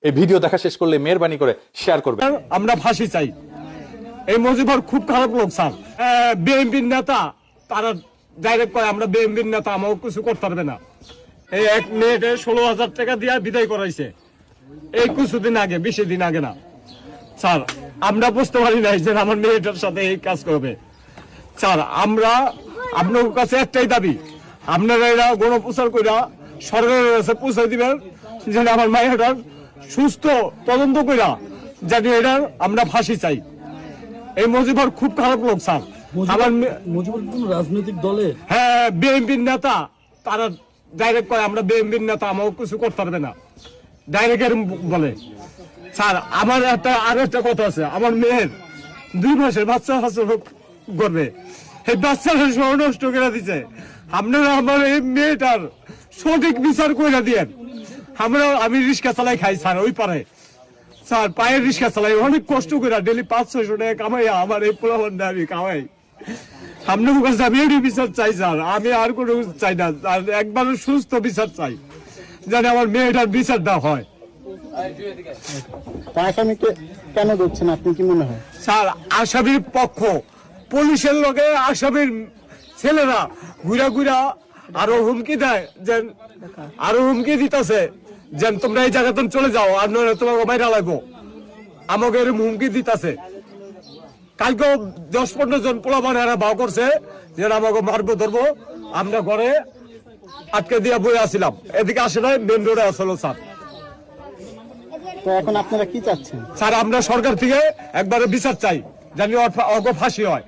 এই ভিডিও দেখা শেষ করলে মেহেরবানি করে শেয়ার করবেন। আমরা ফাঁসি চাই। এই মজিবর খুব খারাপ লোক স্যার। বিএনপির নেতা তারা ডাইরেক্ট কয় আমরা বিএনপির নেতা, আমাকে কিছু করতে পারবে না। এই এক মিনিটে 16,000 টাকা দিয়ে বিদায় করাইছে, এই কিছুদিন আগে, 20 দিন আগে না স্যার। আমরা বুঝতে পারি নাই যে আমার মেয়েটার সাথে এই কাজ করবে স্যার। আমরা আপনার কাছে একটাই দাবি, আপনারা এরা গণপ্রচার করে সরকারের কাছে পৌঁছে দিবেন যেন আমার মায়েরার সুস্থ তদন্ত করে জানি এটা আমরা ফাঁসি চাই। এই মজিবর খুব খারাপ লোক স্যার। আমার মজিবর কোন রাজনৈতিক দলের? হ্যাঁ, বিএনপির নেতা তারা ডাইরেক্ট কয় আমরা বিএনপির নেতা, আমাকে কিছু করতে পারবে না, ডাইরেক্ট বলে স্যার। আমার একটা কথা আছে, আমার মেয়ের 2 মাসের বাচ্চা করবে, এই বাচ্চাটা সহ নষ্ট করে দিচ্ছে। আপনারা আমার এই মেয়েটার সঠিক বিচার করে দিয়েন। আমি রিক্সা চালাই খাই স্যার, ওই পারে স্যার পায়ের রিক্সা চালাই, অনেক কষ্ট করে ডেলি 500-600 টাকা কামাই আমার এই পোলাপানটা আমি কামাই। আপনার কাছে আমি এই বিচার চাই স্যার, আমি আর কোনো চাই না। একবার সুস্থ বিচার চাই, যেন আমার মেয়েটার বিচারটা হয়। আসামিকে কেন ধরছেন আপনি কি মনে হয়? স্যার আসামির পক্ষ, পুলিশের লগে আসামির ছেলেরা ঘুরা ঘুরা আরো হুমকি দেয়, যেন আরো হুমকি দিতেছে যেন তোমরা এই জায়গাতে চলে যাও, আর নয় তোমাকে বাইরে লাগবো, আমাকে এরকম হুমকি দিতেছে। কালকেও 10-15 জন পোলাপানেরা ভাও করছে যে আমাকে মারবো ধরবো। আমরা ঘরে আটকে দিয়ে বয়ে আসছিলাম, এদিকে আসে নাই, মেন রোডে আসলো স্যার। তো এখন আপনারা কি চাচ্ছেন? স্যার আমরা সরকার থেকে একবারে বিচার চাই, জানি অগ ফাঁসি হয়।